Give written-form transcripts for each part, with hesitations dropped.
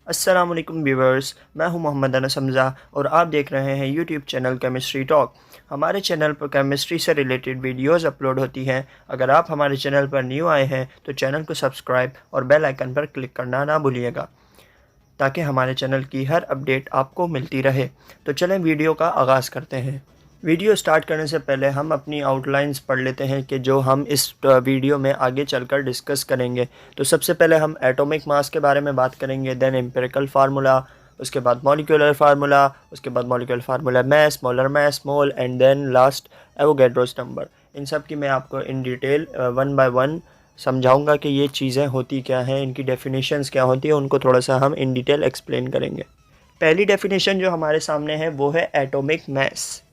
अस्सलाम वालेकुम व्यूवर्स, मैं हूं मोहम्मद अनस हमज़ा और आप देख रहे हैं यूट्यूब चैनल केमिस्ट्री टॉक। हमारे चैनल पर केमिस्ट्री से रिलेटेड वीडियोस अपलोड होती हैं। अगर आप हमारे चैनल पर न्यू आए हैं तो चैनल को सब्सक्राइब और बेल आइकन पर क्लिक करना ना भूलिएगा ताकि हमारे चैनल की हर अपडेट आपको मिलती रहे। तो चलें वीडियो का आगाज़ करते हैं। वीडियो स्टार्ट करने से पहले हम अपनी आउटलाइंस पढ़ लेते हैं कि जो हम इस वीडियो में आगे चलकर डिस्कस करेंगे। तो सबसे पहले हम एटॉमिक मास के बारे में बात करेंगे, देन एम्पिरिकल फार्मूला, उसके बाद मॉलिक्यूलर फार्मूला, उसके बाद molecular formula mass, molar mass, mole and then last Avogadro's number. इन सब की मैं आपको in detail one by one समझाऊंगा कि ये चीज़ें होती क्या हैं, इनकी डेफिनेशंस क्या होती हैं, उनको थोड़ा सा हम इन डिटेल एक्सप्लेन करेंगे। पहली डेफिनेशन जो हमारे सामने है वो है एटॉमिक मैस।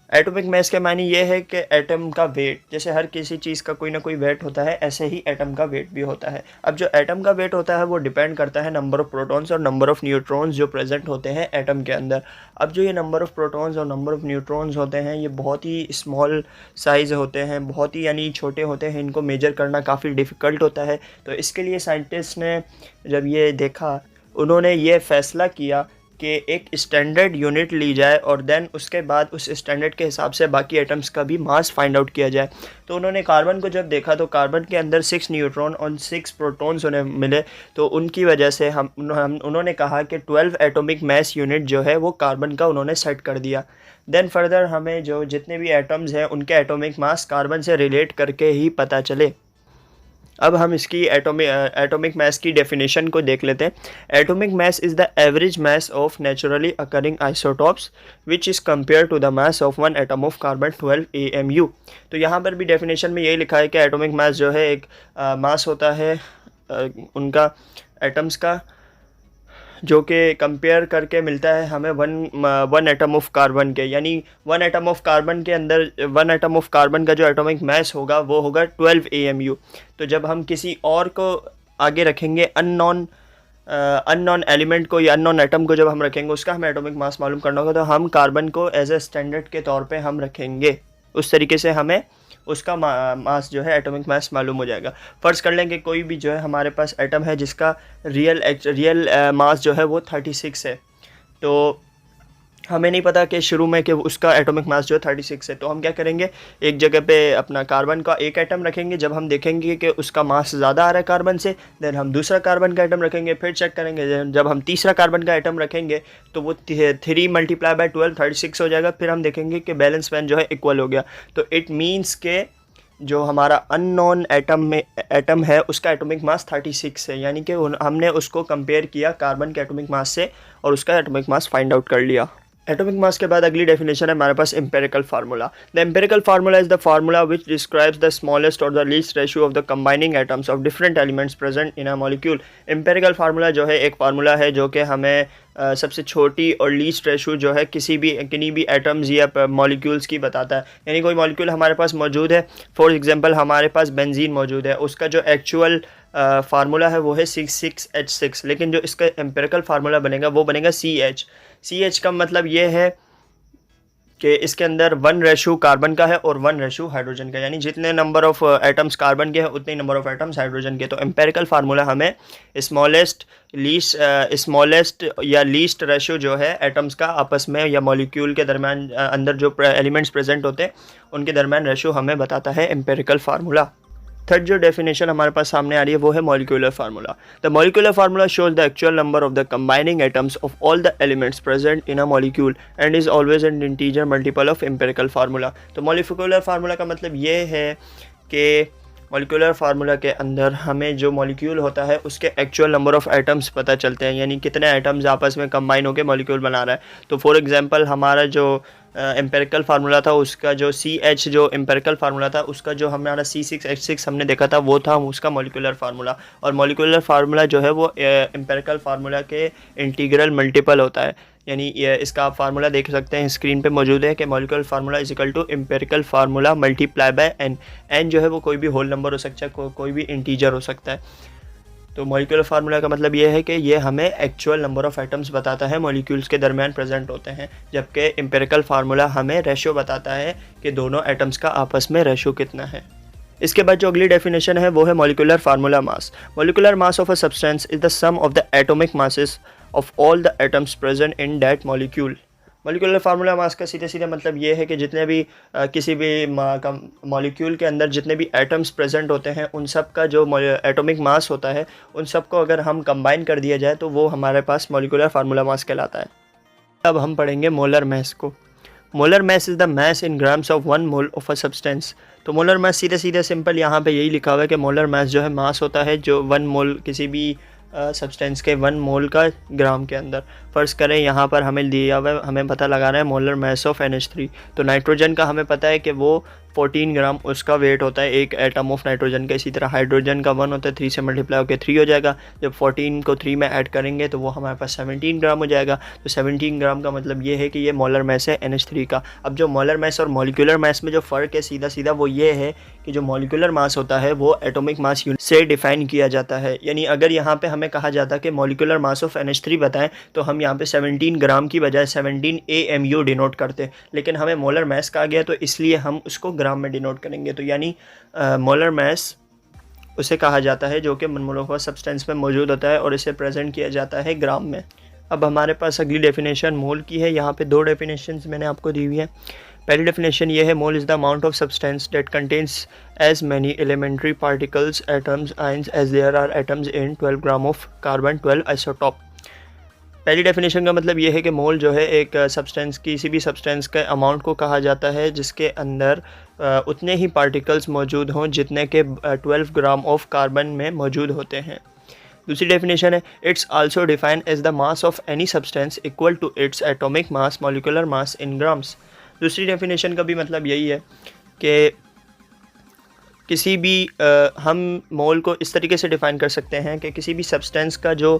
एटॉमिक मास का मानी ये है कि एटम का वेट, जैसे हर किसी चीज़ का कोई ना कोई वेट होता है, ऐसे ही एटम का वेट भी होता है। अब जो एटम का वेट होता है वो डिपेंड करता है नंबर ऑफ़ प्रोटॉन्स और नंबर ऑफ़ न्यूट्रॉन्स जो प्रेजेंट होते हैं एटम के अंदर। अब जो ये नंबर ऑफ़ प्रोटॉन्स और नंबर ऑफ़ न्यूट्रॉन्स होते हैं ये बहुत ही स्मॉल साइज़ होते हैं, बहुत ही यानी छोटे होते हैं, इनको मेजर करना काफ़ी डिफ़िकल्ट होता है। तो इसके लिए साइंटिस्ट ने जब ये देखा, उन्होंने ये फ़ैसला किया कि एक स्टैंडर्ड यूनिट ली जाए और देन उसके बाद उस स्टैंडर्ड के हिसाब से बाकी एटम्स का भी मास फाइंड आउट किया जाए। तो उन्होंने कार्बन को जब देखा तो कार्बन के अंदर 6 न्यूट्रॉन और 6 प्रोटॉन्स उन्हें मिले। तो उनकी वजह से उन्होंने कहा कि 12 एटॉमिक मास यूनिट जो है वो कार्बन का उन्होंने सेट कर दिया। देन फर्दर हमें जो जितने भी एटम्स हैं उनके एटॉमिक मास कार्बन से रिलेट करके ही पता चले। अब हम इसकी एटॉमिक मास की डेफिनेशन को देख लेते हैं। Atomic mass is the average mass of naturally occurring isotopes which is compare to the mass of one atom of carbon 12 AMU। तो यहाँ पर भी डेफिनेशन में यही लिखा है कि एटॉमिक मास जो है एक मास होता है उनका एटम्स का, जो कि कंपेयर करके मिलता है हमें वन एटम ऑफ कार्बन के, यानी वन एटम ऑफ कार्बन के अंदर वन एटम ऑफ कार्बन का जो एटॉमिक मास होगा वो होगा 12 AMU। तो जब हम किसी और को आगे रखेंगे, अननोन एलिमेंट को या अननोन एटम को जब हम रखेंगे, उसका हमें एटॉमिक मास मालूम करना होगा, तो हम कार्बन को एज ए स्टैंडर्ड के तौर पे हम रखेंगे। उस तरीके से हमें उसका मास जो है एटॉमिक मास मालूम हो जाएगा। फ़र्ज़ कर लें कि कोई भी जो है हमारे पास एटम है जिसका रियल मास जो है वो 36 है। तो हमें नहीं पता कि शुरू में कि उसका एटॉमिक मास जो है 36 है। तो हम क्या करेंगे, एक जगह पे अपना कार्बन का एक एटम रखेंगे। जब हम देखेंगे कि उसका मास ज़्यादा आ रहा है कार्बन से, देन हम दूसरा कार्बन का एटम रखेंगे, फिर चेक करेंगे। जब हम तीसरा कार्बन का एटम रखेंगे तो वो 3 × 12 36 हो जाएगा। फिर हम देखेंगे कि बैलेंस वैन जो है इक्वल हो गया। तो इट मीन्स के जो हमारा अननोन एटम है उसका एटॉमिक मास 36 है, यानी कि हमने उसको कंपेयर किया कार्बन के एटॉमिक मास से और उसका एटॉमिक मास फाइंड आउट कर लिया। एटॉमिक मास के बाद अगली डेफिनेशन है हमारे पास empirical formula. The empirical formula is the formula which describes the smallest और the least ratio of the combining atoms of different elements present in a molecule. Empirical formula जो है एक फार्मूला है जो कि हमें सबसे छोटी और लीस्ट रेशो जो है किसी भी एटम्स या मॉलिक्यूल्स की बताता है। यानी कोई मॉलिक्यूल हमारे पास मौजूद है, फॉर एग्जांपल हमारे पास बेंजीन मौजूद है, उसका जो एक्चुअल फार्मूला है वो है 6,6H6, लेकिन जो इसका एम्पिरिकल फार्मूला बनेगा वो बनेगा CH का मतलब ये है कि इसके अंदर 1 रेशो कार्बन का है और 1 रेशो हाइड्रोजन का, यानी जितने नंबर ऑफ़ एटम्स कार्बन के हैं उतने नंबर ऑफ़ एटम्स हाइड्रोजन के। तो एम्पिरिकल फार्मूला हमें स्मॉलेस्ट या लीस्ट रेशो जो है एटम्स का आपस में या मॉलिक्यूल के दरमियान अंदर जो एलिमेंट्स प्रेजेंट होते हैं उनके दरमियान रेशो हमें बताता है एम्पिरिकल फार्मूला। थर्ड जो डेफिनेशन हमारे पास सामने आ रही है वो है molecular formula. The molecular formula shows the actual number of the combining atoms of all the elements present in a molecule and is always an integer multiple of empirical formula. तो molecular formula का मतलब ये है कि molecular formula के अंदर हमें जो मॉलिक्यूल होता है उसके एक्चुअल नंबर ऑफ़ एटम्स पता चलते हैं, यानी कितने एटम्स आपस में कंबाइन होकर मॉलिक्यूल बना रहा है। तो फॉर एग्जांपल हमारा जो एम्पिरिकल फार्मूला था उसका जो CH जो एम्पिरिकल फार्मूला था उसका जो हमारा C6H6 हमने देखा था वो था उसका मॉलिक्यूलर फार्मूला। और मॉलिक्यूलर फार्मूला जो है वो एम्पिरिकल फार्मूला के इंटीग्रल मल्टीपल होता है, यानी इसका आप फार्मूला देख सकते हैं स्क्रीन पे मौजूद है कि molecular formula is equal to empirical formula multiply by n जो है वो कोई भी होल नंबर हो सकता है, कोई भी इंटीजर हो सकता है। तो मॉलिक्यूलर फार्मूला का मतलब ये है कि ये हमें एक्चुअल नंबर ऑफ़ एटम्स बताता है मॉलिक्यूल्स के दरमियान प्रेजेंट होते हैं, जबकि एम्पिरिकल फार्मूला हमें रेशो बताता है कि दोनों एटम्स का आपस में रेशो कितना है। इसके बाद जो अगली डेफिनेशन है वो है molecular formula mass. Molecular mass of a substance is the sum of the atomic masses of all the atoms present in that molecule. Molecular formula mass का सीधे सीधे मतलब ये है कि जितने भी किसी भी मॉलिक्यूल के अंदर जितने भी एटम्स प्रेजेंट होते हैं उन सब का जो एटॉमिक मास होता है उन सब को अगर हम कंबाइन कर दिया जाए तो वो हमारे पास मॉलिक्यूलर फार्मूला मास कहलाता है। अब हम पढ़ेंगे मोलर मास को। Molar mass is the mass in grams of 1 mole of a substance. तो मोलर मास सीधे सीधे सिंपल यहाँ पे यही लिखा हुआ है कि मोलर मास जो है मास होता है जो 1 मोल किसी भी सब्सटेंस के 1 मोल का ग्राम के अंदर। फ़र्ज़ करें यहाँ पर हमें दिया हुआ है, हमें पता लगाना है मोलर मास ऑफ NH3। तो नाइट्रोजन का हमें पता है कि वो 14 ग्राम उसका वेट होता है एक एटम ऑफ नाइट्रोजन का। इसी तरह हाइड्रोजन का 1 होता है, 3 से मल्टीप्लाई होकर 3 हो जाएगा। जब 14 को 3 में ऐड करेंगे तो वो हमारे पास 17 ग्राम हो जाएगा। तो 17 ग्राम का मतलब ये है कि ये मोलर मास है NH3 का। अब जो मोलर मास और मॉलिक्यूलर मास में जो फ़र्क है सीधा सीधा वो ये है कि जो मॉलिक्यूलर मास होता है वो एटॉमिक मास यूनिट से डिफाइन किया जाता है। यानी अगर यहाँ पे हमें कहा जाता है कि मॉलिक्यूलर मास ऑफ NH3 बताएं तो हम यहाँ पे 17 ग्राम की बजाय 17 AMU डिनोट करते, लेकिन हमें मोलर मास कहा गया तो इसलिए हम उसको ग्राम में डिनोट करेंगे। तो यानी मोलर मास उसे कहा जाता है जो कि मोनोमर सब्सटेंस में मौजूद होता है और इसे प्रेजेंट किया जाता है ग्राम में। अब हमारे पास अगली डेफिनेशन मोल की है। यहाँ पे 2 डेफिनेशंस मैंने आपको दी हुई है। पहली डेफिनेशन ये है mole is the amount of substance that contains as many elementary particles atoms ions as there are atoms in 12 gram of carbon 12 isotope. पहली डेफिनेशन का मतलब ये है कि मोल जो है एक सब्सटेंस किसी भी सब्सटेंस के अमाउंट को कहा जाता है जिसके अंदर उतने ही पार्टिकल्स मौजूद हों जितने के 12 ग्राम ऑफ कार्बन में मौजूद होते हैं। दूसरी डेफिनेशन है it's also define as the mass of any substance equal to its atomic mass molecular mass in grams. दूसरी डेफिनेशन का भी मतलब यही है कि किसी भी हम मोल को इस तरीके से डिफ़ाइन कर सकते हैं कि किसी भी सब्सटेंस का जो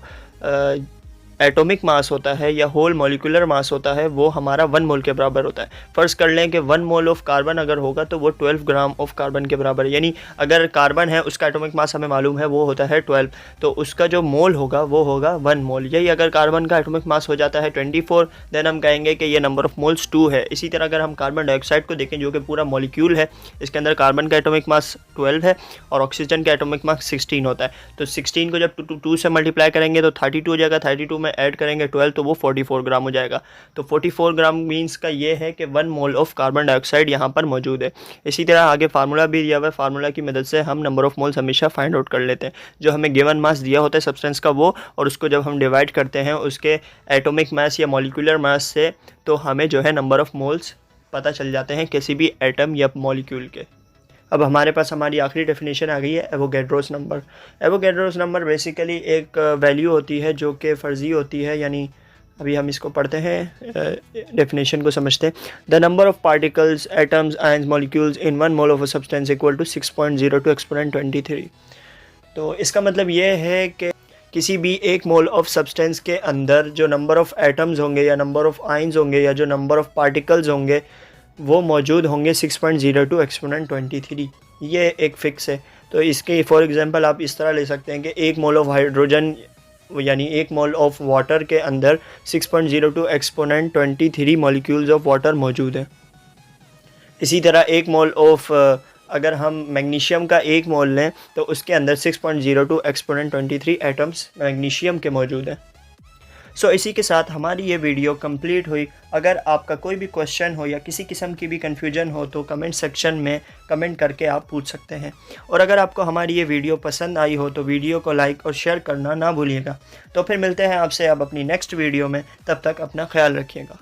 एटॉमिक मास होता है या होल मॉलिक्यूलर मास होता है वो हमारा 1 मोल के बराबर होता है। फ़र्ज़ कर लें कि 1 मोल ऑफ कार्बन अगर होगा तो वो 12 ग्राम ऑफ कार्बन के बराबर है। यानी अगर कार्बन है उसका एटॉमिक मास हमें मालूम है वो होता है 12, तो उसका जो मोल होगा वो होगा 1 मोल। यही अगर कार्बन का एटॉमिक मास हो जाता है 24 देन हम कहेंगे कि ये नंबर ऑफ मोल्स 2 है। इसी तरह अगर हम कार्बन डाइऑक्साइड को देखें जो कि पूरा मॉलिक्यूल है, इसके अंदर कार्बन का एटॉमिक मास 12 है और ऑक्सीजन का एटॉमिक मास 16 होता है। तो 16 को जब 2 से मल्टीप्लाई करेंगे तो 32 हो जाएगा, 32 में ऐड करेंगे 12 तो वो 44 ग्राम हो जाएगा। तो 44 ग्राम मीन्स का ये है कि 1 मोल ऑफ कार्बन डाइऑक्साइड यहाँ पर मौजूद है। इसी तरह आगे फार्मूला भी दिया हुआ है, फार्मूला की मदद से हम नंबर ऑफ मोल्स हमेशा फाइंड आउट कर लेते हैं। जो हमें गिवन मास दिया होता है सब्सटेंस का वो, और उसको जब हम डिवाइड करते हैं उसके एटॉमिक मास या मॉलिक्यूलर मास से तो हमें जो है नंबर ऑफ मोल्स पता चल जाते हैं किसी भी एटम या मॉलिक्यूल के। अब हमारे पास हमारी आखिरी डेफिनेशन आ गई है Avogadro's number. Avogadro's number basically एक वैल्यू होती है जो कि फ़र्जी होती है, यानी अभी हम इसको पढ़ते हैं, डेफिनेशन को समझते हैं। The number of particles atoms ions molecules in 1 mole of a substance equal to 6.02 exponent 23। तो इसका मतलब ये है कि किसी भी 1 मोल ऑफ सब्सटेंस के अंदर जो नंबर ऑफ एटम्स होंगे या नंबर ऑफ आयंस होंगे या जो नंबर ऑफ पार्टिकल्स होंगे वो मौजूद होंगे 6.02 एक्सपोनेंट 23। ये एक फ़िक्स है। तो इसके फॉर एग्जांपल आप इस तरह ले सकते हैं कि 1 मोल ऑफ हाइड्रोजन यानी 1 मोल ऑफ वाटर के अंदर 6.02 एक्सपोनेंट 23 मॉलिक्यूल्स ऑफ वाटर मौजूद है। इसी तरह 1 मोल ऑफ अगर हम मैग्नीशियम का 1 मोल लें तो उसके अंदर 6.02 एक्सपोनेंट 23 एटम्स मैग्नीशियम के मौजूद हैं। सो इसी के साथ हमारी ये वीडियो कंप्लीट हुई। अगर आपका कोई भी क्वेश्चन हो या किसी किस्म की भी कन्फ्यूजन हो तो कमेंट सेक्शन में कमेंट करके आप पूछ सकते हैं। और अगर आपको हमारी ये वीडियो पसंद आई हो तो वीडियो को लाइक और शेयर करना ना भूलिएगा। तो फिर मिलते हैं आपसे अब अपनी नेक्स्ट वीडियो में, तब तक अपना ख्याल रखिएगा।